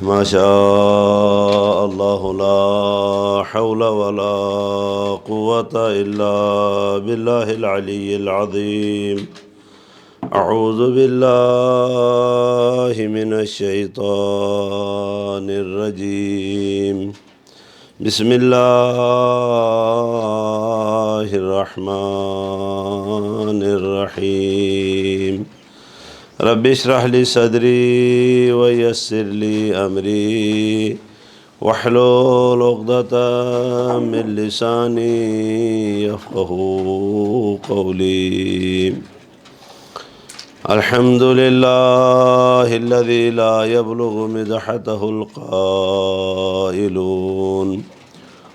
ما شاء الله لا حول ولا قوة إلا بالله العلي العظيم. أعوذ بالله من الشيطان الرجيم. بسم الله الرحمن الرحيم. رب اشرح لي صدري ويسر لي أمري واحلل عقدة من لساني يفقهوا قولي. الحمد لله الذي لا يبلغ مدحته القائلون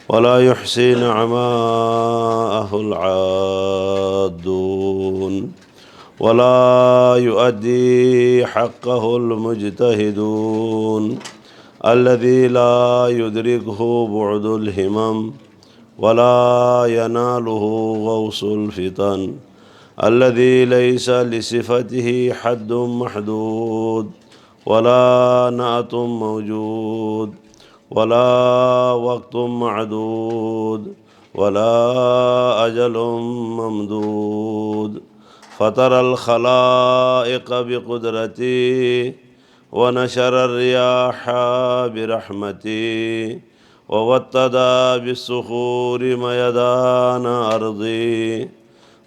ولا يحصي نعماءه العادون ولا يؤدي حقه المجتهدون الذي لا يدركه بعد الهمم ولا يناله غوص الفتن الذي ليس لصفته حد محدود ولا نعت موجود ولا وقت معدود ولا أجل ممدود. فطر الخلائق بقدرتي ونشر الرياح برحمتي ووطد بالصخور ميدان أرضي.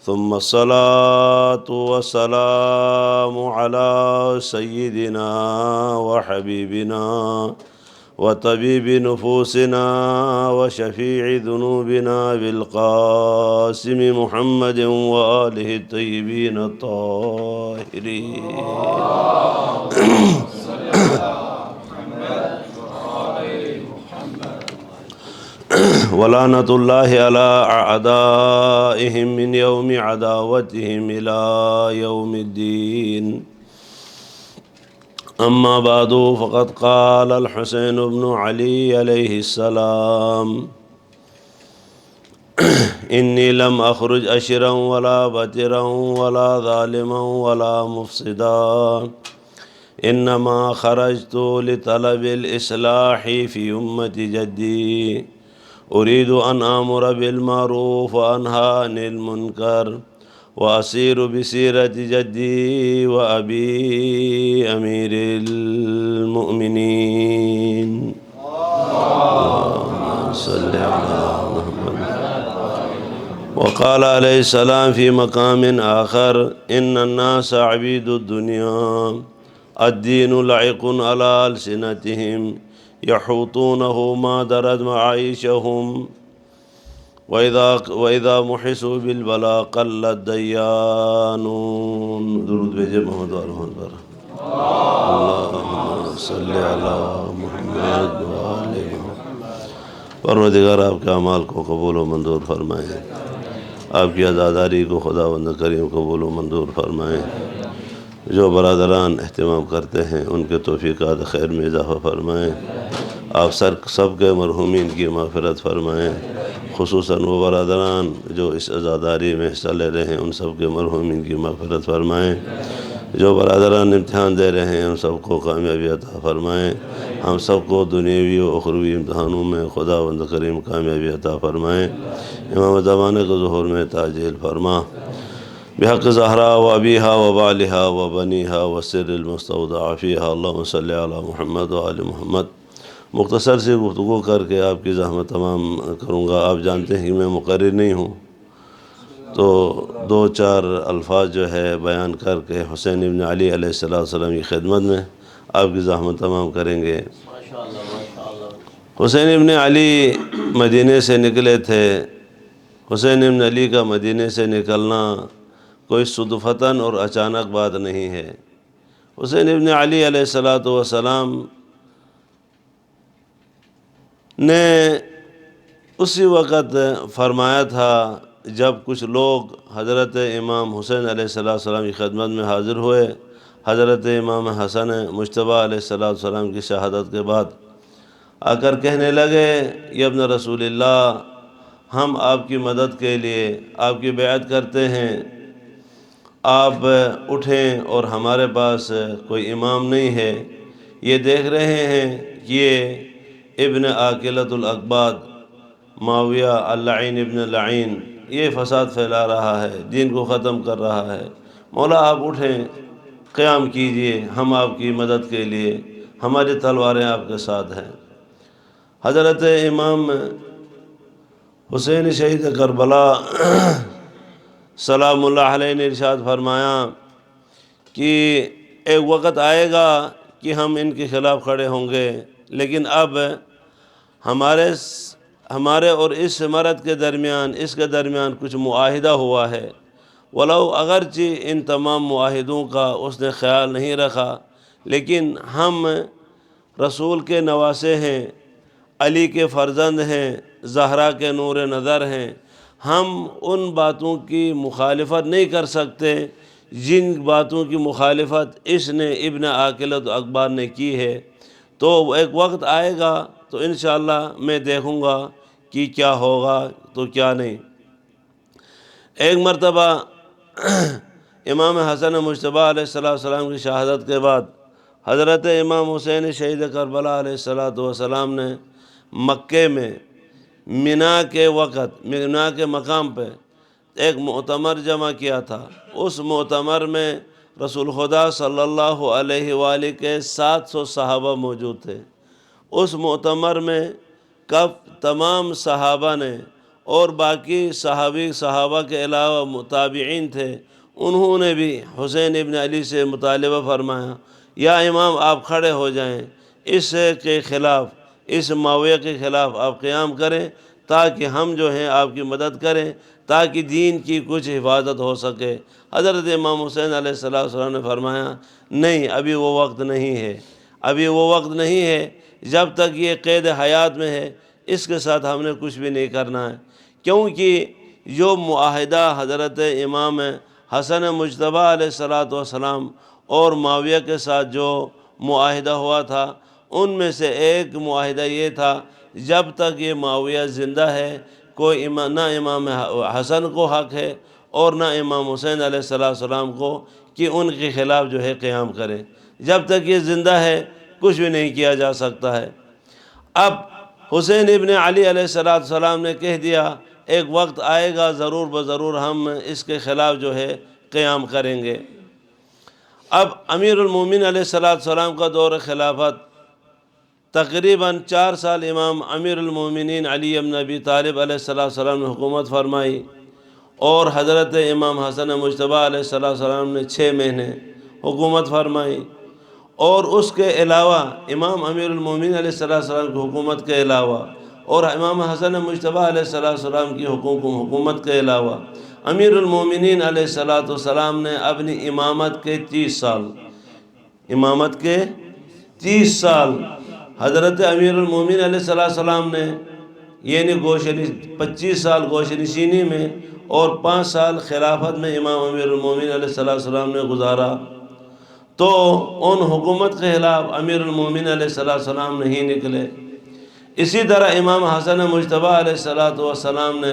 ثم الصلاة والسلام على سيدنا وحبيبنا وطبيب نفوسنا وشفيع ذنوبنا بالقاسم محمد وآله الطيبين الطاهرين. ولعنة الله على أعدائهم من يوم عداوتهم إلى يوم الدين. أما بعد فقد قال الحسين بن علي عليه السلام: إني لم أخرج أشرا ولا بترا ولا ظالما ولا مفسدا، إنما خرجت لطلب الإصلاح في أمة جدي، أريد أن آمر بالمعروف وأنهى عن المنكر وأسير بسيرة جدي وأبي أمير المؤمنين. اللهم صل على محمد. وقال عليه السلام في مقام آخر: إن الناس عبيد الدنيا، الدين لعق على ألسنتهم، يحوطونه ما درت معايشهم، وإذا محسوا بالبلاء قل الديانون. درود بھیجے محمد وآل محمد پر. اللهم صل على محمد وآل محمد. پروردگار آپ کے اعمال کو قبول و منظور فرمائیں، آپ کی عزاداری کو خداوند کریم قبول و منظور فرمائیں. جو برادران اہتمام کرتے ہیں ان کے توفیقات خیر میں اضافہ فرمائیں. آپ سب کے مرحومین کی مغفرت فرمائیں، خصوصاً وہ برادران جو اس عزاداری میں حصہ لے رہے ہیں ان سب کے مرحومین کی مغفرت فرمائیں. جو برادران امتحان دے رہے ہیں ان سب کو کامیابی عطا فرمائیں. ہم سب کو دنیاوی و اخروی امتحانوں میں خداوند کریم کامیابی عطا فرمائیں. امام زمانے کے ظہور میں تعجیل فرما. بحق زہرا و ابیہا و بالہا و بنیہا و سر المستودع فیہا. اللہم صلی علی محمد و آل محمد. مختصر سی گفتگو کر کے آپ کی زحمت تمام کروں گا. آپ جانتے ہیں کہ میں مقرر نہیں ہوں، تو دو چار الفاظ جو ہے بیان کر کے حسین ابن علی علیہ السلام کی خدمت میں آپ کی زحمت تمام کریں گے. حسین ابن علی مدینے سے نکلے تھے. حسین ابن علی کا مدینے سے نکلنا کوئی صدفتاً اور اچانک بات نہیں ہے. حسین ابن علی علیہ السلام نے اسی وقت فرمایا تھا جب کچھ لوگ حضرت امام حسین علیہ السلام کی خدمت میں حاضر ہوئے. حضرت امام حسن مجتبیٰ علیہ السلام کی شہادت کے بعد آ کر کہنے لگے: یا ابن رسول اللہ، ہم آپ کی مدد کے لیے آپ کی بیعت کرتے ہیں، آپ اٹھیں، اور ہمارے پاس کوئی امام نہیں ہے، یہ دیکھ رہے ہیں کہ یہ ابن عاقلۃ الاقباد معاویہ اللعین ابن لعین یہ فساد پھیلا رہا ہے، دین کو ختم کر رہا ہے۔ مولا آپ اٹھیں، قیام کیجئے، ہم آپ کی مدد کے لیے، ہماری تلواریں آپ کے ساتھ ہیں۔ حضرت امام حسین شہید کربلا سلام اللہ علیہ نے ارشاد فرمایا کہ ایک وقت آئے گا کہ ہم ان کے خلاف کھڑے ہوں گے، لیکن اب ہمارے اور اس مرد کے درمیان کچھ معاہدہ ہوا ہے، ولو اگرچہ ان تمام معاہدوں کا اس نے خیال نہیں رکھا، لیکن ہم رسول کے نواسے ہیں، علی کے فرزند ہیں، زہرا کے نور نظر ہیں، ہم ان باتوں کی مخالفت نہیں کر سکتے جن باتوں کی مخالفت اس نے ابن عاقلۃ الاقباد نے کی ہے۔ تو ایک وقت آئے گا تو انشاءاللہ میں دیکھوں گا کہ کیا ہوگا تو کیا نہیں۔ ایک مرتبہ امام حسن مجتبی علیہ السلام کی شہادت کے بعد حضرت امام حسین شہید کربلا علیہ السلام نے مکے میں مینا کے مقام پہ ایک مؤتمر جمع کیا تھا۔ اس مؤتمر میں رسول خدا صلی اللہ علیہ وآلہ کے 700 صحابہ موجود تھے۔ اس مؤتمر میں تمام صحابہ نے اور باقی صحابہ کے علاوہ متابعین تھے، انہوں نے بھی حسین ابن علی سے مطالبہ فرمایا، یا امام آپ کھڑے ہو جائیں، اس کے خلاف، اس معاویہ کے خلاف آپ قیام کریں تاکہ ہم جو ہیں آپ کی مدد کریں، تاکہ دین کی کچھ حفاظت ہو سکے۔ حضرت امام حسین علیہ السلام نے فرمایا نہیں، ابھی وہ وقت نہیں ہے، جب تک یہ قید حیات میں ہے اس کے ساتھ ہم نے کچھ بھی نہیں کرنا ہے، کیونکہ جو معاہدہ حضرت امام حسن مجتبی علیہ السلام اور معاویہ کے ساتھ جو معاہدہ ہوا تھا، ان میں سے ایک معاہدہ یہ تھا جب تک یہ معاویہ زندہ ہے نہ امام حسن کو حق ہے اور نہ امام حسین علیہ السلام کو کہ ان کے خلاف جو ہے قیام کریں۔ جب تک یہ زندہ ہے کچھ بھی نہیں کیا جا سکتا ہے۔ اب حسین ابن علی علیہ السلام نے کہہ دیا ایک وقت آئے گا ضرور بضرور ہم اس کے خلاف جو ہے قیام کریں گے۔ اب امیر المومنین علیہ السلام کا دور خلافت تقریباً 4 سال امام امیر المومنین علی بن ابی طالب علیہ السلام نے حکومت فرمائی، اور حضرت امام حسن مجتبی علیہ السلام نے 6 مہینے حکومت فرمائی، اور اس کے علاوہ امام امیر المومنین علیہ السلام کی حکومت کے علاوہ اور امام حسن مجتبی علیہ السلام کی حکومت کے علاوہ امیر المومنین علیہ السلام نے اپنی امامت کے 30 سال حضرت امیر المومنین علیہ السلام نے یعنی 25 سال گوش نشینی میں اور 5 سال خلافت میں امام امیر المومنین علیہ السلام نے گزارا، تو ان حکومت کے خلاف امیر المومنین علیہ السلام نہیں نکلے۔ اسی طرح امام حسن مجتبی علیہ السلام نے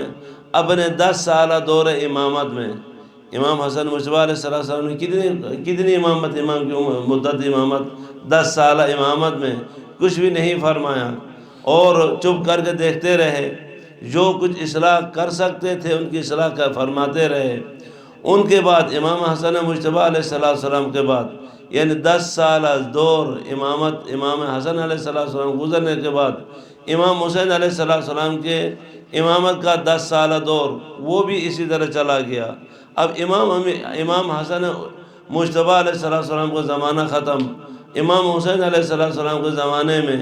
اپنے 10 سالہ دور امامت میں امام حسن مجتبی علیہ السلام نے کتنی امام کی مدت 10 سالہ امامت میں کچھ بھی نہیں فرمایا، اور چپ کر کے دیکھتے رہے، جو کچھ اصلاح کر سکتے تھے ان کی اصلاح فرماتے رہے۔ ان کے بعد امام حسن مجتبی علیہ السلام کے بعد یعنی 10 سالہ دور امامت امام حسن علیہ السلام گزرنے کے بعد امام حسین علیہ السلام کے امامت کا 10 سالہ دور وہ بھی اسی طرح چلا گیا۔ اب امام حسن مجتبی علیہ السلام کا زمانہ ختم، امام حسین علیہ السلام کے زمانے میں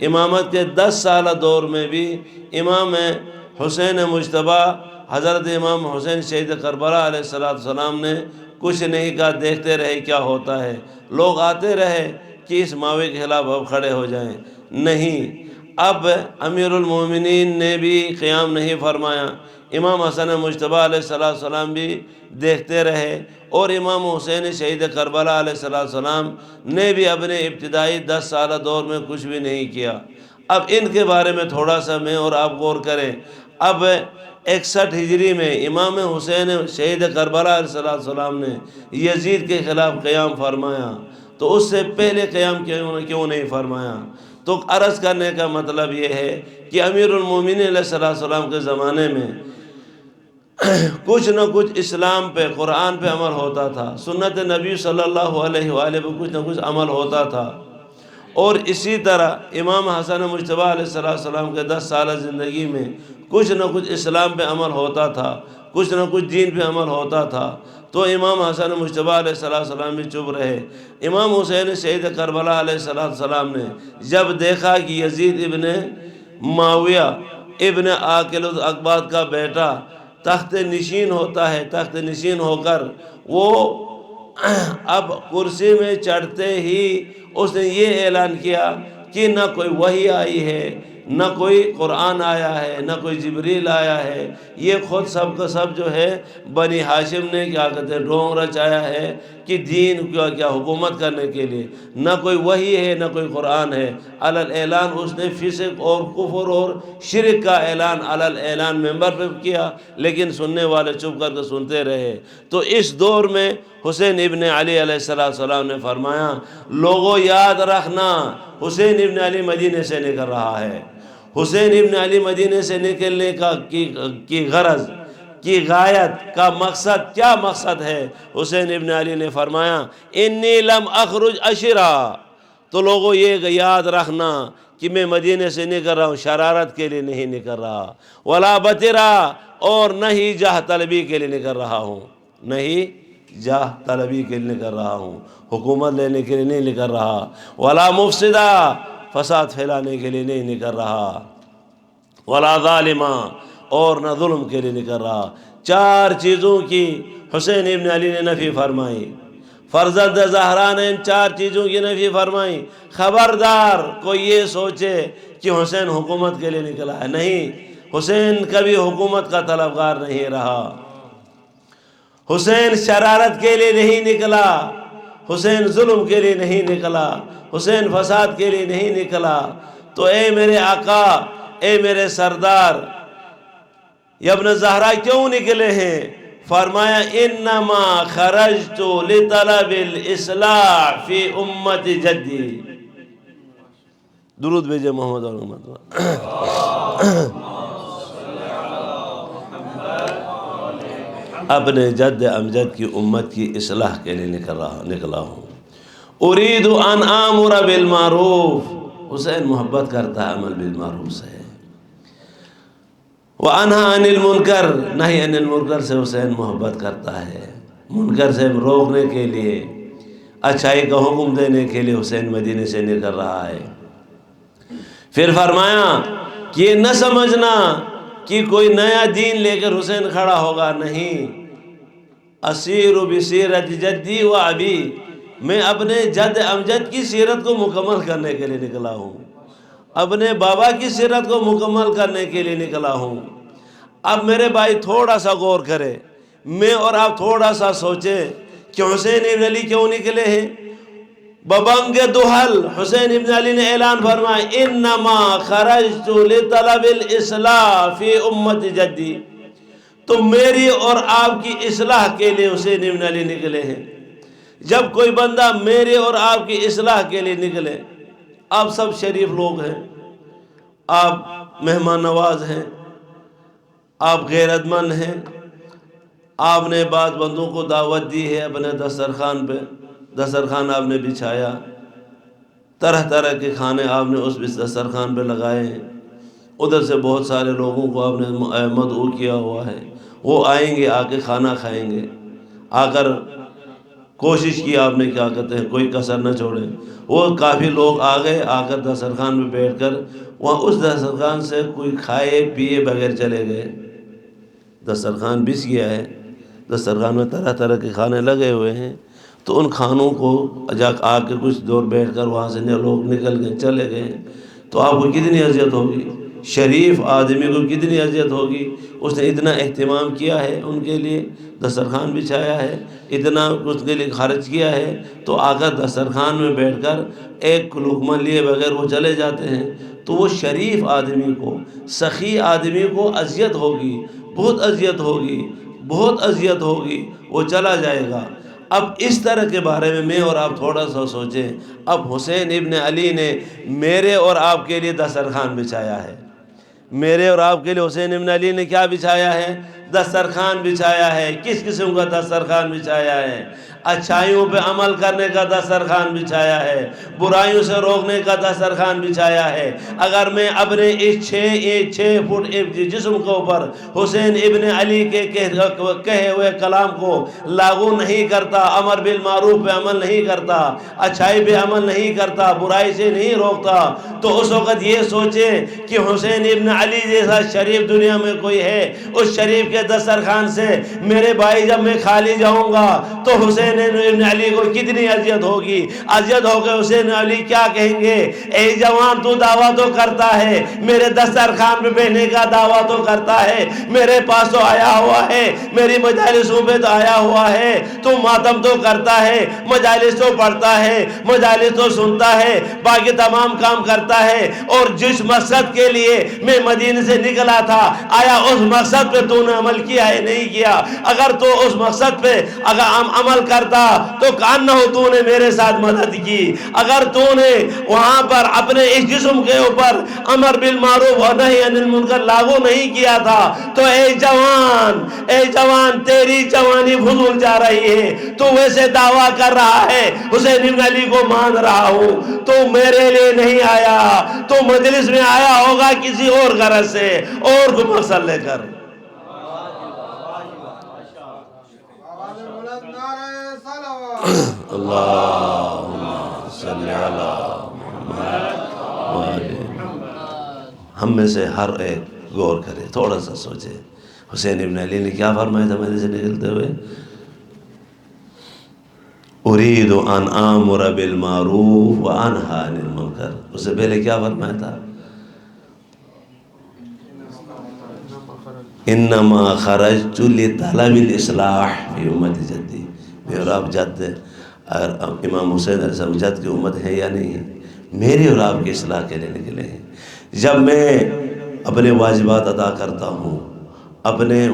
امامت کے 10 سالہ دور میں بھی امام حسین مجتبی حضرت امام حسین شہید کربلا علیہ السلام نے کچھ نہیں کہا، دیکھتے رہے کیا ہوتا ہے۔ لوگ آتے رہے کہ اس معاویہ کے خلاف اب کھڑے ہو جائیں، نہیں، اب امیر المومنین نے بھی قیام نہیں فرمایا، امام حسن مجتبی علیہ السلام بھی دیکھتے رہے، اور امام حسین شہید کربلا علیہ السلام نے بھی اپنے ابتدائی 10 سالہ دور میں کچھ بھی نہیں کیا۔ اب ان کے بارے میں تھوڑا سا میں اور آپ غور کریں۔ اب 61 ہجری میں امام حسین شہید کربلا علیہ السلام نے یزید کے خلاف قیام فرمایا، تو اس سے پہلے قیام کیوں نہیں فرمایا؟ تو عرض کرنے کا مطلب یہ ہے کہ امیر المومنین علیہ السلام کے زمانے میں کچھ نہ کچھ اسلام پہ، قرآن پہ عمل ہوتا تھا، سنت نبی صلی اللہ علیہ وآلہ پہ کچھ نہ کچھ عمل ہوتا تھا، اور اسی طرح امام حسن مجتبیٰ علیہ السلام کے 10 سالہ زندگی میں کچھ نہ کچھ اسلام پہ عمل ہوتا تھا، کچھ نہ کچھ دین پہ عمل ہوتا تھا، تو امام حسن مجتبیٰ علیہ السلام بھی چپ رہے۔ امام حسین شہید کربلا علیہ السلام نے جب دیکھا کہ یزید ابن معاویہ ابن عاقل الاقباط کا بیٹا تخت نشین ہوتا ہے، تخت نشین ہو کر وہ اب کرسی میں چڑھتے ہی اس نے یہ اعلان کیا کہ نہ کوئی وحی آئی ہے، نہ کوئی قرآن آیا ہے، نہ کوئی جبریل آیا ہے، یہ خود سب کا سب جو ہے بنی ہاشم نے کیا کہتے ہیں ڈھونگ رچایا ہے کہ دین کیا حکومت کرنے کے لیے، نہ کوئی وحی ہے نہ کوئی قرآن ہے۔ علل اعلان اس نے فسق اور کفر اور شرک کا اعلان علل اعلان ممبر پہ کیا، لیکن سننے والے چپ کر کے سنتے رہے۔ تو اس دور میں حسین ابن علی علیہ السلام نے فرمایا، لوگوں یاد رکھنا حسین ابن علی مدینے سے نکل رہا ہے۔ حسین ابن علی مدینے سے نکلنے کی غرض کی غایت کا مقصد کیا مقصد ہے؟ حسین ابن علی نے فرمایا انی لم اخرج اشرا، تو لوگوں یہ یاد رکھنا کہ میں مدینے سے نکل رہا ہوں شرارت کے لیے نہیں نکل رہا، ولا بطرا، اور نہ ہی جاہ طلبی کے لیے نکل رہا ہوں، نہ ہی جاہ طلبی کے لیے نکل رہا ہوں، حکومت لینے کے لیے نہیں نکل رہا، ولا مفسدہ، فساد پھیلانے کے لیے نہیں نکل رہا، ولا ظالمہ، اور نہ ظلم کے لیے نکل رہا۔ 4 چیزوں کی حسین ابن علی نے نفی فرمائی، فرزند زہرا نے ان 4 چیزوں کی نفی فرمائی۔ خبردار کوئی یہ سوچے کہ حسین حکومت کے لیے نکلا ہے، نہیں، حسین کبھی حکومت کا طلبگار نہیں رہا، حسین شرارت کے لیے نہیں نکلا، حسین ظلم کے لیے نہیں نکلا، حسین فساد کے لیے نہیں نکلا۔ تو اے میرے آقا، اے میرے سردار، یا ابن زہرا کیوں نکلے ہیں؟ فرمایا انما خرجت لطلب الاصلاح فی امت جدی۔ درود بھیجے محمد اور محمد۔ اپنے جد امجد کی امت کی اصلاح کے لیے نکلا ہوں۔ ارید ان آمر بالمعروف، حسین محبت کرتا ہے عمل بالمعروف سے، وانہا عن المنکر، نہی عن المنکر سے حسین محبت کرتا ہے، منکر سے روکنے کے لیے، اچھائی کا حکم دینے کے لیے حسین مدینے سے نکل رہا ہے۔ پھر فرمایا کہ یہ نہ سمجھنا کہ کوئی نیا دین لے کر حسین کھڑا ہوگا، نہیں، اسیر بسیرت جدی و ابی، میں اپنے جد امجد کی سیرت کو مکمل کرنے کے لیے نکلا ہوں، اپنے بابا کی سیرت کو مکمل کرنے کے لیے نکلا ہوں۔ اب میرے بھائی تھوڑا سا غور کرے، میں اور آپ تھوڑا سا سوچے کہ حسین ابن علی کیوں نکلے ہیں؟ ببنگ دہل حسین ابن علی نے اعلان فرمایا انما خرجت لطلب الاصلاح فی امت جدی، تو میری اور آپ کی اصلاح کے لیے حسین ابن علی نکلے ہیں۔ جب کوئی بندہ میرے اور آپ کی اصلاح کے لیے نکلے، آپ سب شریف لوگ ہیں، آپ مہمان نواز ہیں، آپ غیرت مند ہیں، آپ نے بعض بندوں کو دعوت دی ہے اپنے دسترخوان پہ، دسترخوان آپ نے بچھایا، طرح طرح کے کھانے آپ نے اس دسترخوان پہ لگائے ہیں، ادھر سے بہت سارے لوگوں کو آپ نے مدعو کیا ہوا ہے، وہ آئیں گے، آ کے کھانا کھائیں گے، آ کر کوشش کی آپ نے کیا کہتے ہیں کوئی کسر نہ چھوڑے۔ وہ کافی لوگ آ گئے، آ کر دسترخوان میں بیٹھ کر وہاں اس دسترخوان سے کوئی کھائے پیے بغیر چلے گئے۔ دسترخوان بچھ گیا ہے، دسترخوان میں طرح طرح کے کھانے لگے ہوئے ہیں، تو ان کھانوں کو آ کے کچھ دور بیٹھ کر وہاں سے لوگ نکل گئے، چلے گئے، تو آپ کو کتنی اذیت ہوگی، شریف آدمی کو کتنی اذیت ہوگی۔ اس نے اتنا اہتمام کیا ہے ان کے لیے، دسترخوان بچھایا ہے، اتنا اس کے لیے خرچ کیا ہے، تو آ کر دسترخوان میں بیٹھ کر ایک لقمہ لیے بغیر وہ چلے جاتے ہیں، تو وہ شریف آدمی کو، سخی آدمی کو اذیت ہوگی، بہت اذیت ہوگی، بہت اذیت ہوگی، وہ چلا جائے گا۔ اب اس طرح کے بارے میں اور آپ تھوڑا سا سوچیں. اب حسین ابن علی نے میرے اور آپ کے لیے دسترخوان بچھایا ہے. میرے اور آپ کے لیے حسین ابن علی نے کیا بچھایا ہے؟ دسترخوان بچھایا ہے. کس قسم کا دسترخوان بچھایا ہے؟ اچھائیوں پہ عمل کرنے کا دسترخوان بچھایا ہے, برائیوں سے روکنے کا دسترخوان بچھایا ہے. اگر میں اپنے اس 6 فٹ جسم کے اوپر حسین ابن علی کے کہے ہوئے کلام کو لاگو نہیں کرتا, امر بالمعروف پہ عمل نہیں کرتا, اچھائی پہ عمل نہیں کرتا, برائی سے نہیں روکتا, تو اس وقت یہ سوچے کہ حسین ابن علی جیسا شریف دنیا میں کوئی ہے. اس شریف کے دسترخوان سے میرے بھائی جب میں کھالی جاؤں گا تو حسین ابن علی کو کتنی اذیت ہوگی. اذیت ہو کے حسین علی کیا کہیں گے؟ اے جوان, تو دعویٰ تو کرتا ہے, میرے دسترخوان پہ بیٹھنے کا دعویٰ تو کرتا ہے, میرے پاس تو آیا ہوا ہے, میری مجالسوں پہ تو آیا ہوا ہے, تو ماتم تو کرتا ہے, مجالس تو پڑھتا ہے, مجالس تو سنتا ہے, باقی تمام کام کرتا ہے, اور جس مقصد کے لیے میں مدینے سے نکلا تھا, آیا اس مقصد پہ تو نے عمل کیا ہے؟ نہیں کیا. اگر تو اس مقصد پہ اگر عمل کرتا تو کان ہو تو نے میرے ساتھ مدد کی. اگر تو نے وہاں پر اپنے اس جسم کے اوپر امر بالمعروف اور نہی عن المنکر لاگو نہیں کیا تھا, تو اے جوان تیری جوانی فضول جا رہی ہے. تو ویسے دعویٰ کر رہا ہے حسین ابن علی کو مان رہا ہوں, تو میرے لیے نہیں آیا, تو مجلس میں آیا ہوگا کسی اور غرض سے, اور کو مقصد لے کر. اللہم صلی علی محمد. ہم میں سے ہر ایک غور کرے, تھوڑا سا سوچے, حسین ابن علی نے کیا فرمایا تھا مدینے سے نکلتے ہوئے؟ ارید ان آمر بالمعروف وانہی عن المنکر. اس سے پہلے کیا فرمایا تھا؟ انما خرجت لطلب الاصلاح فی امت جدی. میں اور آپ جد, امام حسین علیہ السلام جد کی امت ہے یا نہیں ہے؟ میری اور آپ کی اصلاح کے لیے نکلے ہیں. جب میں اپنے واجبات ادا کرتا ہوں, اپنے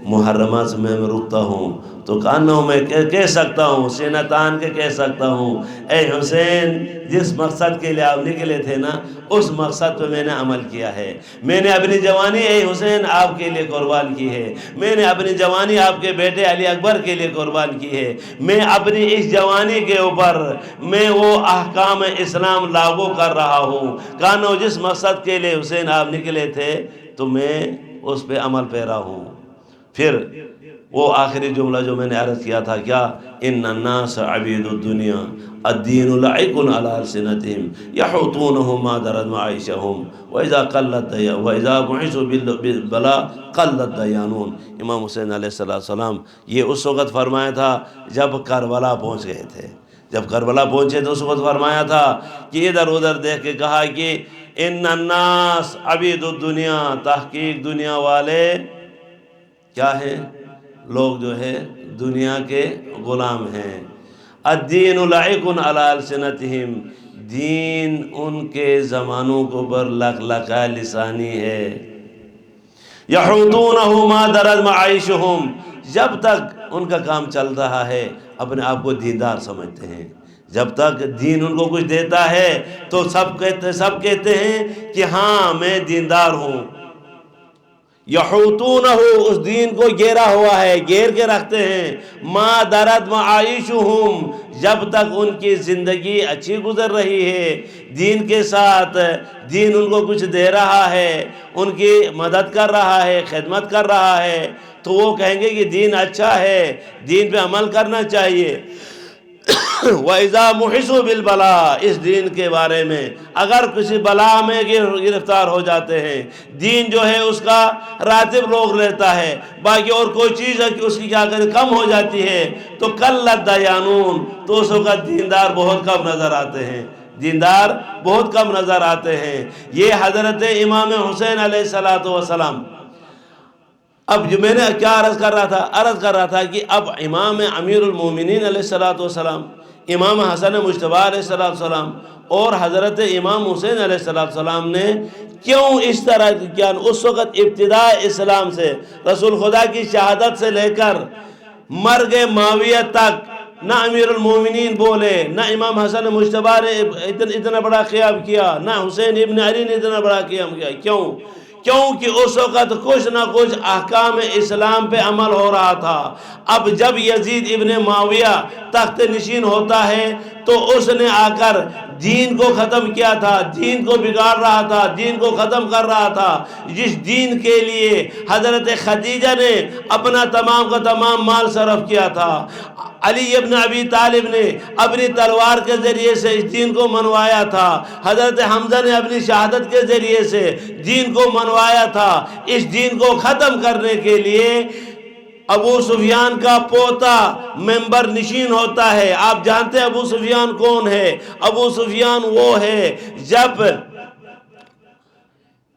محرمات سے میں رکتا ہوں, تو کانوں میں کہہ سکتا ہوں, سینہ تان کے کہہ سکتا ہوں, اے حسین, جس مقصد کے لیے آپ نکلے تھے نا, اس مقصد پہ میں نے عمل کیا ہے. میں نے اپنی جوانی اے حسین آپ کے لیے قربان کی ہے. میں نے اپنی جوانی آپ کے بیٹے علی اکبر کے لیے قربان کی ہے. میں اپنی اس جوانی کے اوپر میں وہ احکام اسلام لاگو کر رہا ہوں. کانوں, جس مقصد کے لیے حسین آپ نکلے تھے تو میں اس پہ عمل پیرا ہوں. پھر وہ آخری جملہ جو میں نے عرض کیا تھا, کیا؟ ان الناس عبید الدنیا الدین لعق علی السنتہم یحوطونہ ما درد معیشہم واذا بعثوا بالبلاء قلت دیانون. امام حسین علیہ السلام یہ اس وقت فرمایا تھا جب کربلا پہنچ گئے تھے. جب کربلا پہنچے تو اس وقت فرمایا تھا کہ ادھر ادھر دیکھ کے کہا کہ ان الناس عبید الدنیا, تحقیق دنیا والے کیا ہیں؟ لوگ جو ہے دنیا کے غلام ہیں. الدین لعق علی السنتہم, دین ان کے زمانوں کو پر لقلقہ لسانی ہے. یحوطونہ ما درد معیشہم, جب تک ان کا کام چل رہا ہے اپنے آپ کو دیندار سمجھتے ہیں. جب تک دین ان کو کچھ دیتا ہے تو سب کہتے ہیں کہ ہاں میں دیندار ہوں. یحوطونہ, اس دین کو گھیرا ہوا ہے, گھیر کے رکھتے ہیں. ما درد معیشہم, جب تک ان کی زندگی اچھی گزر رہی ہے, دین کے ساتھ دین ان کو کچھ دے رہا ہے, ان کی مدد کر رہا ہے, خدمت کر رہا ہے, تو وہ کہیں گے کہ دین اچھا ہے, دین پہ عمل کرنا چاہیے. وَإِذَا مُحِسُوا بِالْبَلَا, اس دین کے بارے میں اگر کسی بلا میں گرفتار ہو جاتے ہیں, دین جو ہے اس کا راتب روک لیتا ہے, باقی اور کوئی چیز ہے کہ اس کی کیا کرے کم ہو جاتی ہے, تو قلت دیانون, تو اس وقت دیندار بہت کم نظر آتے ہیں. دیندار بہت کم نظر آتے ہیں. یہ حضرت امام حسین علیہ السلام. اب جو میں نے کیا عرض کر رہا تھا کہ اب امام امیر المومنین علیہ السلام, امام حسن مجتبی علیہ السلام اور حضرت امام حسین علیہ السلام نے کیوں اس طرح کیا؟ اس وقت ابتداء اسلام سے, رسول خدا کی شہادت سے لے کر مرگ معاویہ تک نہ امیر المومنین بولے، نہ امام حسن مجتبیٰ نے اتنا بڑا قیام کیا، نہ حسین ابن علی نے اتنا بڑا قیام کیا۔ کیوں؟ کیونکہ اس وقت کچھ نہ کچھ احکام اسلام پہ عمل ہو رہا تھا۔ اب جب یزید ابن معاویہ تخت نشین ہوتا ہے تو اس نے آ کر دین کو ختم کیا تھا، دین کو بگاڑ رہا تھا، دین کو ختم کر رہا تھا، جس دین کے لیے حضرت خدیجہ نے اپنا تمام کا تمام مال صرف کیا تھا۔ علی ابن ابی طالب نے اپنی تلوار کے ذریعے سے اس دین کو منوایا تھا، حضرت حمزہ نے اپنی شہادت کے ذریعے سے دین کو منوایا تھا۔ اس دین کو ختم کرنے کے لیے ابو سفیان کا پوتا ممبر نشین ہوتا ہے۔ آپ جانتے ہیں ابو سفیان کون ہے؟ ابو سفیان وہ ہے جب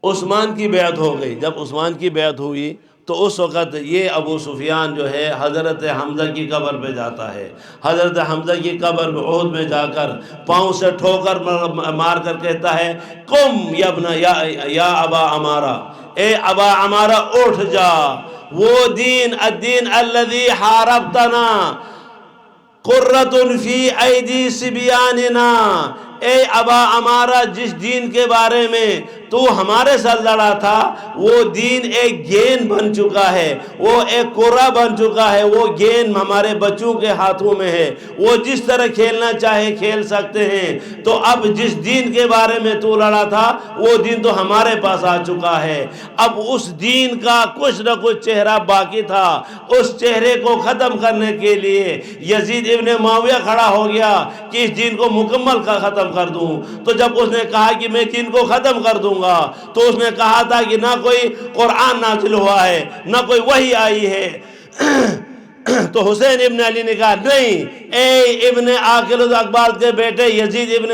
عثمان کی بیعت ہو گئی، جب عثمان کی بیعت ہوئی تو اس وقت یہ ابو سفیان جو ہے حضرت حمزہ کی قبر پہ جاتا ہے، حضرت حمزہ کی قبر پہ احد میں جا کر پاؤں سے ٹھوکر مار کر کہتا ہے قم یا ابا عمارہ، اے ابا عمارہ اٹھ جا، وہ دین الدین الذی حاربتنا قرۃ فی ایدی صبیاننا، اے ابا عمارہ جس دین کے بارے میں تو ہمارے ساتھ لڑا تھا وہ دین ایک گیند بن چکا ہے، وہ ایک قرہ بن چکا ہے، وہ گیند ہمارے بچوں کے ہاتھوں میں ہے، وہ جس طرح کھیلنا چاہے کھیل سکتے ہیں۔ تو اب جس دین کے بارے میں تو لڑا تھا وہ دین تو ہمارے پاس آ چکا ہے۔ اب اس دین کا کچھ نہ کچھ چہرہ باقی تھا، اس چہرے کو ختم کرنے کے لیے یزید ابن معاویہ کھڑا ہو گیا کہ اس دین کو مکمل ختم کر دوں۔ تو جب اس نے کہا کہ میں دین کو ختم کر دوں گا تو اس نے کہا تھا کہ نہ کوئی قرآن نازل ہوا ہے، نہ کوئی وحی آئی ہے۔ تو حسین ابن علی نے کہا نہیں، اے ابن عاقل الاقبال کے بیٹے یزید ابن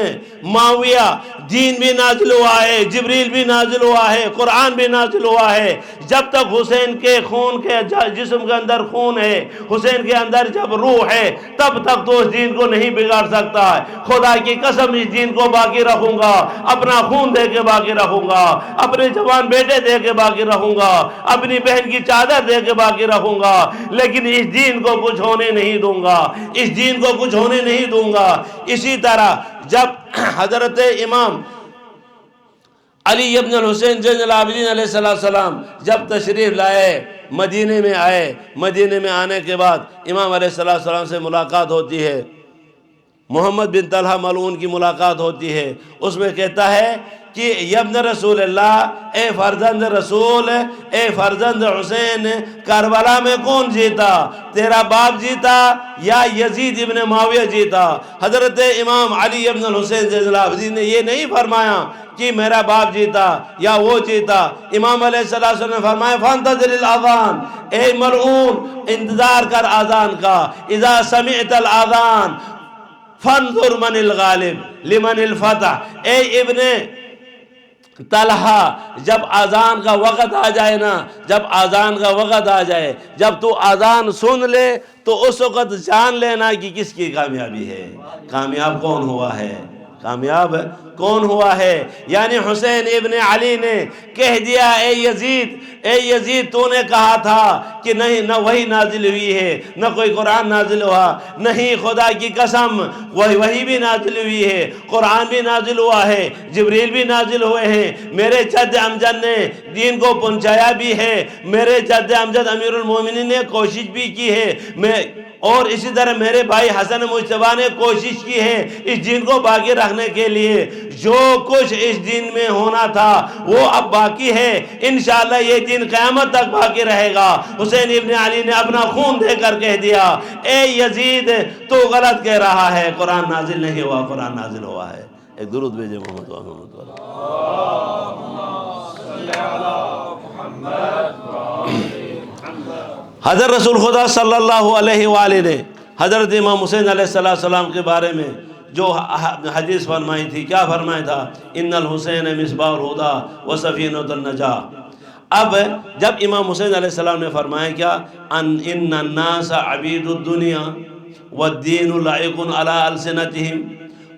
معاویہ، دین بھی نازل ہوا ہے، جبریل بھی نازل ہوا ہے، قرآن بھی نازل ہوا ہے۔ جب تک حسین کے خون کے جسم کے اندر خون ہے، حسین کے اندر جب روح ہے، تب تک تو اس دین کو نہیں بگاڑ سکتا ہے۔ خدا کی قسم اس دین کو باقی رکھوں گا، اپنا خون دے کے باقی رکھوں گا، اپنے جوان بیٹے دے کے باقی رکھوں گا، اپنی بہن کی چادر دے کے باقی رکھوں گا، لیکن اس دین کو کچھ ہونے نہیں دوں گا، اس دین کو کچھ ہونے نہیں دوں گا۔ اسی طرح جب حضرت امام علی ابن الحسین زین العابدین علیہ السلام جب تشریف لائے مدینے میں آئے، مدینے میں آنے کے بعد امام علیہ السلام سے ملاقات ہوتی ہے، محمد بن طلحہ ملعون کی ملاقات ہوتی ہے۔ اس میں کہتا ہے کہ ابن رسول اللہ، اے فرزند رسول، اے فرزند حسین، کربلا میں کون جیتا؟ تیرا باپ جیتا یا یزید ابن معاویہ جیتا؟ حضرت امام علی ابن الحسین زین العابدین نے یہ نہیں فرمایا کہ میرا باپ جیتا یا وہ جیتا۔ امام علیہ السلام نے فرمایا فانتظر الاذان، اے ملعون انتظار کر اذان کا، اذا سمعت الاذان فانظر من الغالب لمن الفتح، اے ابن طلحہ جب اذان کا وقت آ جائے نا، جب اذان کا وقت آ جائے، جب تو اذان سن لے تو اس وقت جان لینا کہ کس کی کامیابی ہے، کامیاب کون ہوا ہے، کامیاب کون ہوا ہے۔ یعنی حسین ابن علی نے کہہ دیا اے یزید تو نے کہا تھا کہ نہیں، نہ وحی نازل ہوئی ہے، نہ کوئی قرآن نازل ہوا، نہیں خدا کی قسم وحی بھی نازل ہوئی ہے، قرآن بھی نازل ہوا ہے، جبریل بھی نازل ہوئے ہیں، میرے جد امجد نے دین کو پہنچایا بھی ہے، میرے جد امجد امیر المومنین نے کوشش بھی کی ہے، اور اسی طرح میرے بھائی حسن مجتبیٰ نے کوشش کی ہے اس دین کو باقی رکھنے کے لیے۔ جو کچھ اس دین میں ہونا تھا وہ اب باقی ہے، انشاءاللہ یہ دین قیامت تک باقی رہے گا۔ حسین ابن علی نے اپنا خون دے کر کہہ دیا اے یزید تو غلط کہہ رہا ہے، قرآن نازل نہیں ہوا، قرآن نازل ہوا ہے۔ ایک درود بھیجے محمد حضرت رسول خدا صلی اللہ علیہ وآلہ نے حضرت امام حسین علیہ السلام کے بارے میں جو حدیث فرمائی تھی، کیا فرمایا تھا؟ ان الحسین مصباح الہدی و سفینۃ النجاہ۔ اب جب امام حسین علیہ السلام نے فرمایا کیا ان الناس عبید الدنیا والدین لعق علی السنتہم،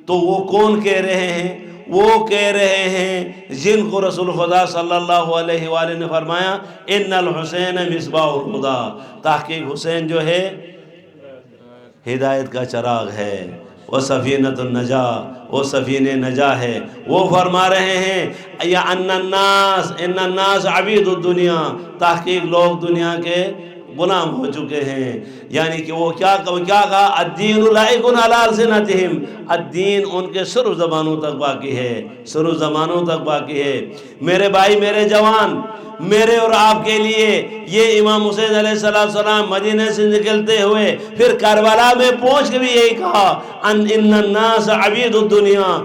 تو وہ کون کہہ رہے ہیں؟ وہ کہہ رہے ہیں جن کو رسول خدا صلی اللہ علیہ وآلہ نے فرمایا ان الحسین مصباح الہدی، تحقیق حسین جو ہے ہدایت کا چراغ ہے، وہ سفینۃ النجا، وہ سفینہ نجا ہے۔ وہ فرما رہے ہیں یا ان الناس عبید الدنیا، تحقیق لوگ دنیا کے غلام ہو چکے ہیں۔ یعنی کہ وہ کیا کہا، الدین لائق علی السنتہم، الدین ان کے سر زبانوں تک باقی ہے، سر زبانوں تک باقی ہے۔ میرے بھائی، میرے جوان، میرے اور آپ کے لیے یہ امام حسین علیہ السلام مدینہ سے نکلتے ہوئے پھر کربلا میں پہنچ کے بھی یہی کہا، ان الناس عبید الدنیا،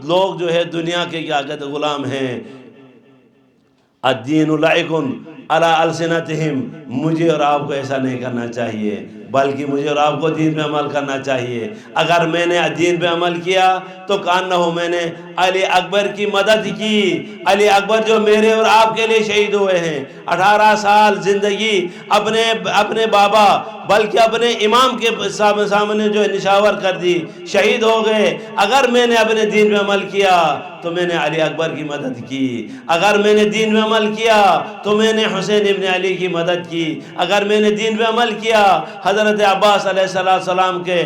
لوگ جو ہے دنیا کے کیا کہتے غلام ہیں۔ الدین لائق علی السنتہم، مجھے اور آپ کو ایسا نہیں کرنا چاہیے، بلکہ مجھے اور آپ کو دین پہ عمل کرنا چاہیے۔ اگر میں نے دین پہ عمل کیا تو کانہو میں نے علی اکبر کی مدد کی، علی اکبر جو میرے اور آپ کے لیے شہید ہوئے ہیں، 18 سال زندگی اپنے بابا بلکہ اپنے امام کے سامنے جو نشاور کر دی، شہید ہو گئے۔ اگر میں نے اپنے دین پہ عمل کیا تو میں نے علی اکبر کی مدد کی، اگر میں نے دین پہ عمل کیا تو میں نے حسین ابن علی کی مدد کی، اگر میں نے دین پہ عمل کیا حضرت عباس علیہ السلام کے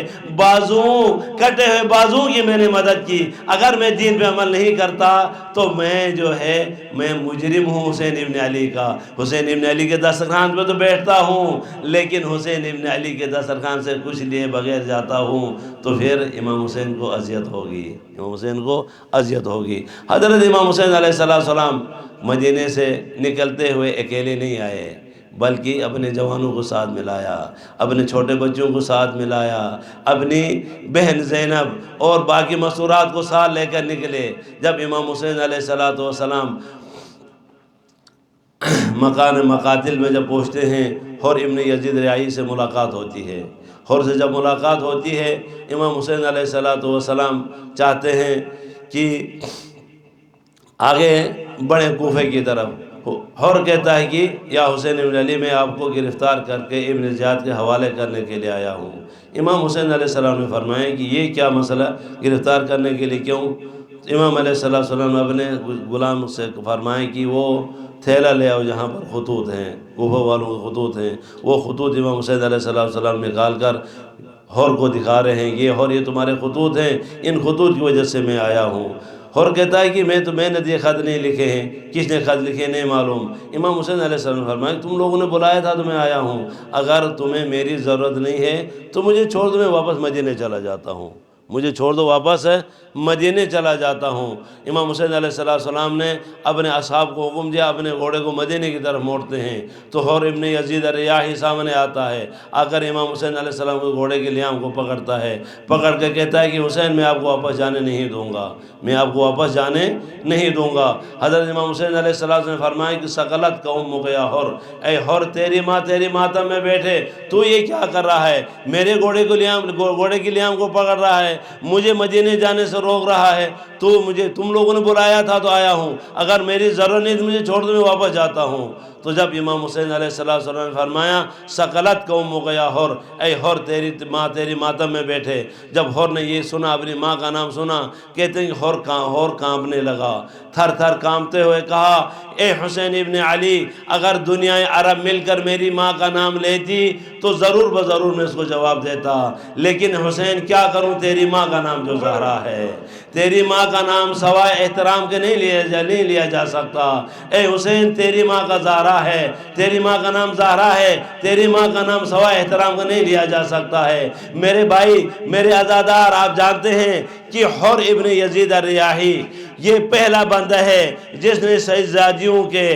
کٹے ہوئے بازو کی میں نے مدد کی، اگر میں دین پہ عمل نہیں کرتا تو میں مجرم ہوں حسین ابن علی کا۔ حسین ابن علی کے دسترخوان پہ تو بیٹھتا ہوں، لیکن حسین ابن علی کے دسترخوان سے کچھ لیے بغیر جاتا ہوں تو پھر امام حسین کو اذیت ہوگی، امام حسین کو اذیت ہوگی۔ حضرت امام حسین علیہ السلام مدینے سے نکلتے ہوئے اکیلے نہیں آئے، بلکہ اپنے جوانوں کو ساتھ ملایا، اپنے چھوٹے بچوں کو ساتھ ملایا، اپنی بہن زینب اور باقی مسورات کو ساتھ لے کر نکلے۔ جب امام حسین علیہ السلام مکان مقاتل میں جب پہنچتے ہیں، حر ابن یزید ریاحی سے ملاقات ہوتی ہے۔ حر سے جب ملاقات ہوتی ہے، امام حسین علیہ السلام چاہتے ہیں کہ آگے بڑھیں کوفے کی طرف۔ حر کہتا ہے کہ یا حسین ابن علی، میں آپ کو گرفتار کر کے ابن زیاد کے حوالے کرنے کے لیے آیا ہوں۔ امام حسین علیہ السلام نے فرمایا کہ یہ کیا مسئلہ، گرفتار کرنے کے لیے کیوں؟ امام علیہ السلام نے اپنے غلام سے فرمایا کہ وہ تھیلا لے آؤ جہاں پر خطوط ہیں، کوفہ والوں کے خطوط ہیں۔ وہ خطوط امام حسین علیہ السلام نکال کر حر کو دکھا رہے ہیں، یہ تمہارے خطوط ہیں، ان خطوط کی وجہ سے میں آیا ہوں۔ حر کہتا ہے کہ میں نے یہ خط نہیں لکھے ہیں، کس نے خط لکھے نہیں معلوم۔ امام حسین علیہ السلام نے فرمایا تم لوگوں نے بلایا تھا تو میں آیا ہوں، اگر تمہیں میری ضرورت نہیں ہے تو مجھے چھوڑ دو، میں واپس مدینے چلا جاتا ہوں، مجھے چھوڑ دو، واپس مدینے چلا جاتا ہوں۔ امام حسین علیہ السلام نے اپنے اصحاب کو حکم دیا، اپنے گھوڑے کو مدینے کی طرف موڑتے ہیں تو حر ابن یزید ریاحی سامنے آتا ہے، آ کر امام حسین علیہ السلام کے گھوڑے کے لیام کو پکڑتا ہے، پکڑ کے کہتا ہے کہ حسین میں آپ کو واپس جانے نہیں دوں گا، میں آپ کو واپس جانے نہیں دوں گا۔ حضرت امام حسین علیہ السلام نے فرمایا کہ ثقلت کا امک یا حر، اے حر تیری ماں تیری ماتم میں بیٹھے، تو یہ کیا کر رہا ہے؟ میرے گھوڑے کی لیام کو پکڑ رہا ہے، مجھے مدینے جانے سے روک رہا ہے، تم لوگوں نے بلایا تھا تو آیا ہوں، اگر میری ضرورت نہیں تو مجھے چھوڑ دو، میں واپس جاتا ہوں۔ تو جب امام حسین علیہ السلام نے فرمایا ثقلت کا امک یا حر، اے حر تیری ماں تیری ماتم میں بیٹھے، جب حر نے یہ سنا، اپنی ماں کا نام سنا، کہتے ہیں کہ حر کانپنے لگا، تھر تھر کانپتے ہوئے کہا اے حسین ابن علی، اگر دنیا عرب مل کر میری ماں کا نام لیتی تو ضرور بضرور میں اس کو جواب دیتا، لیکن حسین کیا کروں، تیری ماں کا نام جو زہرا ہے، تیری ماں کا نام سوائے احترام کے نہیں لیا جا سکتا۔ اے حسین تیری ماں کا زہرا ہے، تیری ماں کا نام زہرا ہے، تیری ماں کا نام سوائے احترام کا نہیں لیا جا سکتا ہے۔ میرے بھائی، میرے عزادار، آپ جانتے ہیں کہ حر ابن یزید الریاحی یہ پہلا بندہ ہے جس نے سیدزادیوں کے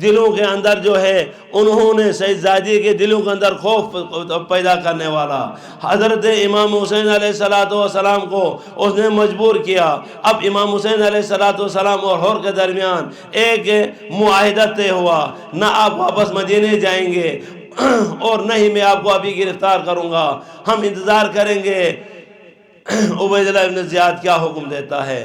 دلوں کے اندر جو ہے، انہوں نے سیدزادی کے دلوں کے اندر خوف پیدا کرنے والا حضرت امام حسین علیہ السلام کو اس نے مجبور کیا۔ اب امام حسین علیہ السلام اور حر کے درمیان ایک معاہدہ طے ہوا، نہ آپ واپس مدینے جائیں گے اور نہ ہی میں آپ کو ابھی گرفتار کروں گا، ہم انتظار کریں گے عبید اللہ ابن زیاد کیا حکم دیتا ہے۔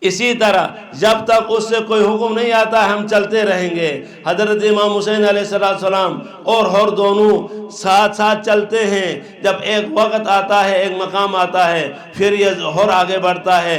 اسی طرح جب تک اس سے کوئی حکم نہیں آتا ہے ہم چلتے رہیں گے۔ حضرت امام حسین علیہ السلام اور دونوں ساتھ ساتھ چلتے ہیں۔ جب ایک وقت آتا ہے، ایک مقام آتا ہے، پھر یہ اور آگے بڑھتا ہے،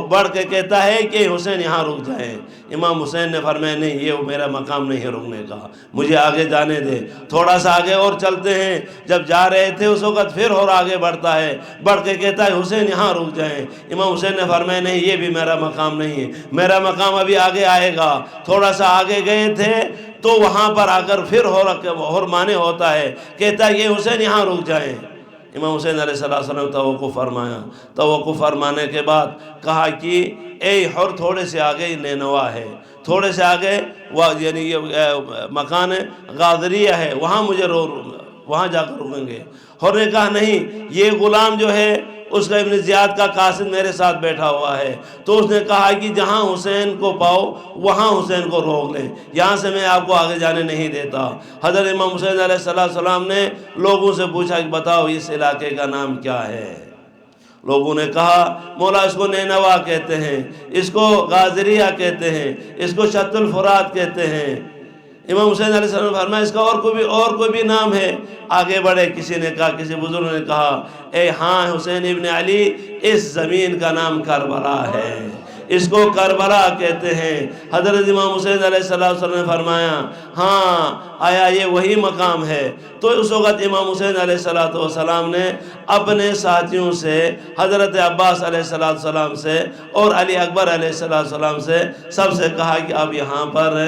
بڑھ کے کہتا ہے کہ حسین یہاں رک جائیں۔ امام حسین نے فرمایا نہیں، یہ میرا مقام نہیں ہے رکنے کا، مجھے آگے جانے دے۔ تھوڑا سا آگے اور چلتے ہیں، جب جا رہے تھے اس وقت پھر اور آگے بڑھتا ہے، بڑھ کے کہتا ہے حسین یہاں رک جائیں۔ امام حسین نے فرمایا نہیں، یہ بھی میرا مقام نہیں ہے، میرا مقام ابھی آگے آئے گا۔ تھوڑا سا آگے گئے تھے تو وہاں پر آ کر پھر اور مانے ہوتا ہے، کہتا ہے یہ حسین یہاں رک جائیں۔ امام حسین علیہ السلام نے توقف فرمایا۔ توقف فرمانے کے بعد کہا کہ اے حر، تھوڑے سے آگے نینوا ہے، تھوڑے سے آگے یعنی یہ مکان غادریہ ہے، وہاں مجھے وہاں جا کر رکیں گے۔ حر نے کہا نہیں، یہ غلام جو ہے اس کا ابن زیاد کا قاصد میرے ساتھ بیٹھا ہوا ہے۔ تو اس نے کہا کہ جہاں حسین کو پاؤ وہاں حسین کو روک لیں، یہاں سے میں آپ کو آگے جانے نہیں دیتا۔ حضرت امام حسین علیہ السلام نے لوگوں سے پوچھا کہ بتاؤ اس علاقے کا نام کیا ہے؟ لوگوں نے کہا مولا اس کو نینوا کہتے ہیں، اس کو غازریہ کہتے ہیں، اس کو شط الفرات کہتے ہیں۔ امام حسین علیہ السلام نے فرمایا اس کا اور کوئی بھی نام ہے؟ آگے بڑھے، کسی نے کہا، کسی بزرگ نے کہا اے ہاں حسین ابن علی، اس زمین کا نام کربلا ہے، اس کو کربلا کہتے ہیں۔ حضرت امام حسین علیہ السلام نے فرمایا ہاں آیا یہ وہی مقام ہے؟ تو اس وقت امام حسین علیہ السلام نے اپنے ساتھیوں سے، حضرت عباس علیہ السلام سے اور علی اکبر علیہ السلام سے، سب سے کہا کہ اب یہاں پر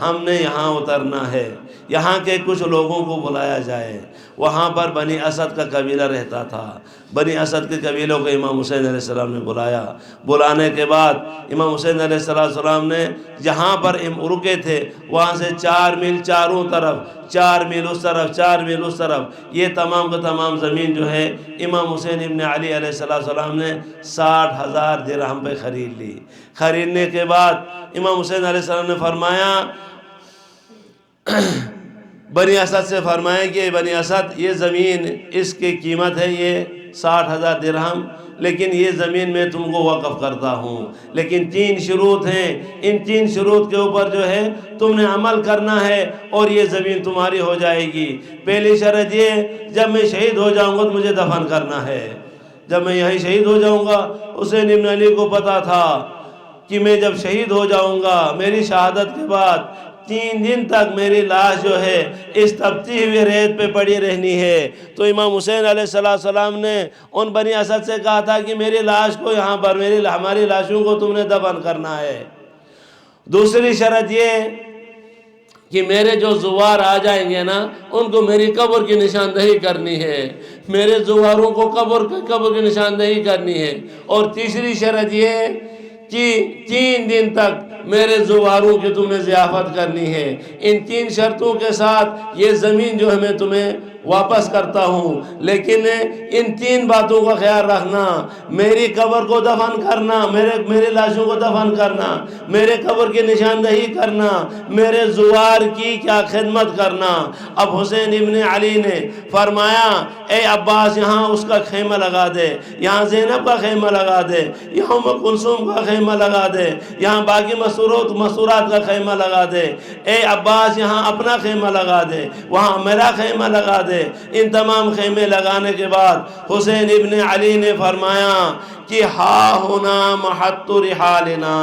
ہم نے یہاں اترنا ہے، یہاں کے کچھ لوگوں کو بلایا جائے۔ وہاں پر بنی اسد کا قبیلہ رہتا تھا، بنی اسد کے قبیلوں کو امام حسین علیہ السلام نے بلایا۔ بلانے کے بعد امام حسین علیہ السلام نے جہاں پر رکے تھے وہاں سے 4 میل چاروں طرف، 4 میل اس طرف، 4 میل اس طرف، یہ تمام کا تمام زمین جو ہے امام حسین ابن علی علیہ السلام نے 60,000 درہم پہ خرید لی۔ خریدنے کے بعد امام حسین علیہ السلام نے فرمایا بنی اسد سے، فرمایا کہ بنی اسد یہ زمین اس کی قیمت ہے یہ 60,000 درہم، لیکن یہ زمین میں تم کو وقف کرتا ہوں، لیکن 3 شروط ہیں، ان 3 شروط کے اوپر جو ہے تم نے عمل کرنا ہے اور یہ زمین تمہاری ہو جائے گی۔ پہلی شرط یہ، جب میں شہید ہو جاؤں گا تو مجھے دفن کرنا ہے۔ جب میں یہیں شہید ہو جاؤں گا، حسین ابن علی کو پتا تھا کہ میں جب شہید ہو جاؤں گا، میری شہادت کے بعد 3 دن تک میری لاش جو ہے اس تپتی ہوئی ریت پہ پڑی رہنی ہے۔ تو امام حسین علیہ السلام نے ان بنی اسد سے کہا تھا کہ میری لاش کو یہاں پر، ہماری لاشوں کو تم نے دفن کرنا ہے۔ دوسری شرط یہ کہ میرے جو زوار آ جائیں گے نا، ان کو میری قبر کی نشاندہی کرنی ہے، میرے زواروں کو قبر کی نشاندہی کرنی ہے۔ اور تیسری شرط یہ کہ 3 دن تک میرے زواروں کی تم نے ضیافت کرنی ہے۔ ان 3 شرطوں کے ساتھ یہ زمین جو ہے میں تمہیں واپس کرتا ہوں، لیکن ان 3 باتوں کا خیال رکھنا، میری قبر کو دفن کرنا، میرے لاشوں کو دفن کرنا، میرے قبر کی نشاندہی کرنا، میرے زوار کی کیا خدمت کرنا۔ اب حسین ابن علی نے فرمایا اے عباس یہاں اس کا خیمہ لگا دے، یہاں زینب کا خیمہ لگا دے، یہاں ام کلثوم کا خیمہ لگا دے، یہاں باقی مسورات کا خیمہ لگا دے۔ اے عباس یہاں اپنا خیمہ لگا دے، وہاں میرا خیمہ لگا دے۔ ان تمام خیمے لگانے کے بعد حسین ابن علی نے فرمایا کہ ہا ہونا محط رحالنا،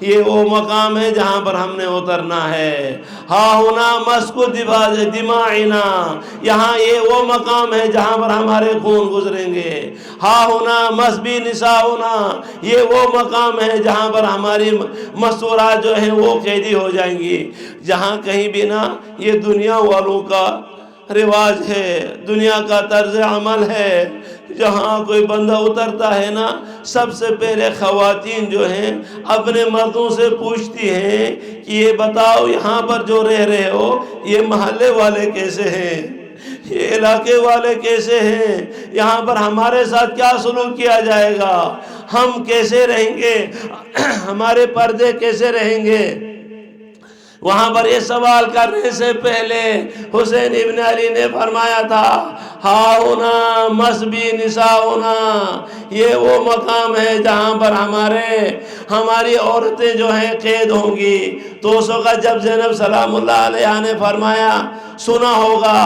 یہ وہ مقام ہے جہاں پر ہم نے اترنا ہے۔ ہا ہونا مسکو دماعنا، یہاں یہ وہ مقام ہے جہاں پر ہمارے خون گزریں گے۔ ہا ہونا مسبی نساؤنا، یہ وہ مقام ہے جہاں پر ہماری مسورات جو ہیں وہ قیدی ہو جائیں گی۔ جہاں کہیں بھی نا یہ دنیا والوں کا رواج ہے، دنیا کا طرز عمل ہے، جہاں کوئی بندہ اترتا ہے نا، سب سے پہلے خواتین جو ہیں اپنے مردوں سے پوچھتی ہیں کہ یہ بتاؤ یہاں پر جو رہ رہے ہو یہ محلے والے کیسے ہیں، یہ علاقے والے کیسے ہیں، یہاں پر ہمارے ساتھ کیا سلوک کیا جائے گا، ہم کیسے رہیں گے، ہمارے پردے کیسے رہیں گے۔ وہاں پر یہ سوال کرنے سے پہلے حسین ابن علی نے فرمایا تھا ہاؤنا مسبی نساؤنا، یہ وہ مقام ہے جہاں پر ہماری عورتیں جو ہیں قید ہوں گی۔ تو اس وقت جب زینب سلام اللہ علیہ نے فرمایا، سنا ہوگا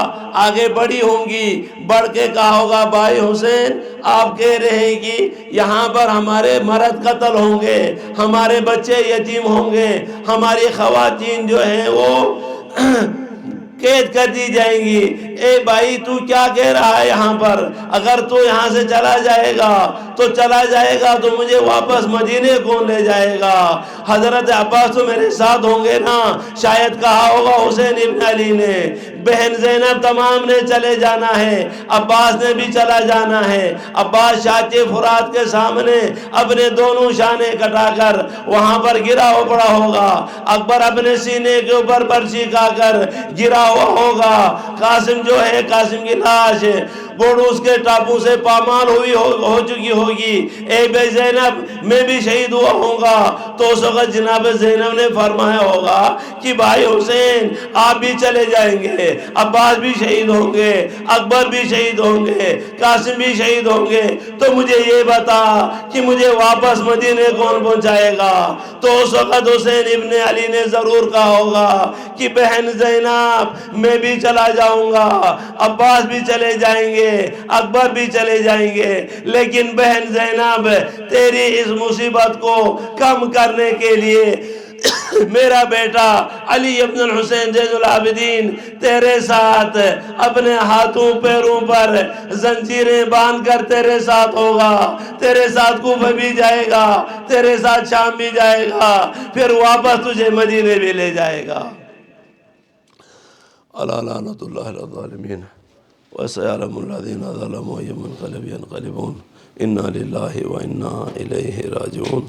آگے بڑی ہوں گی، بڑھ کے کہا ہوگا بھائی حسین آپ کہہ رہے ہیں کہ یہاں پر ہمارے مرد قتل ہوں گے، ہمارے بچے یتیم ہوں گے، ہماری خواتین جو ہیں وہ قید کر دی جائیں گی۔ اے بھائی تو کیا کہہ رہا ہے یہاں پر؟ اگر تو یہاں سے چلا جائے گا تو مجھے واپس مدینے کون لے جائے گا؟ حضرت عباس تو میرے ساتھ ہوں گے نا۔ شاید کہا ہوگا حسین ابن علی نے، بہن زینب تمام نے چلے جانا ہے، عباس نے بھی چلا جانا ہے۔ عباس شاچے فرات کے سامنے اپنے دونوں شانے کٹا کر وہاں پر گرا ہو پڑا ہوگا۔ اکبر اپنے سینے کے اوپر برچی کا کر گرا ہوا ہوگا۔ قاسم جو ہے، قاسم کی لاش گوڈوس کے ٹاپو سے پامال ہو چکی ہوگی۔ اے بے زینب میں بھی شہید ہوا ہوں گا۔ تو اس وقت جناب زینب نے فرمایا ہوگا کہ بھائی حسین آپ بھی چلے جائیں گے، عباس بھی شہید ہوں گے، اکبر بھی شہید ہوں گے، قاسم بھی شہید ہوں گے، تو مجھے یہ بتا کہ مجھے واپس مدینے کون پہنچائے گا؟ تو اس وقت حسین ابن علی نے ضرور کہا ہوگا کہ بہن زینب میں بھی چلا جاؤں گا، عباس بھی چلے جائیں گے، اکبر بھی چلے جائیں گے، لیکن بہن زینب تیری اس مصیبت کو کم کرنے کے لیے میرا بیٹا علی ابن الحسین زین العابدین تیرے ساتھ اپنے ہاتھوں پیروں پر زنجیریں باندھ کر تیرے ساتھ ہوگا، تیرے ساتھ کوفہ بھی جائے گا، تیرے ساتھ شام بھی جائے گا، پھر واپس تجھے مدینے بھی لے جائے گا۔ الا لعنۃ اللہ علی الظالمین وسيعلم الذين ظلموا أي منقلب ينقلبون إنا لله وإنا إليه راجعون۔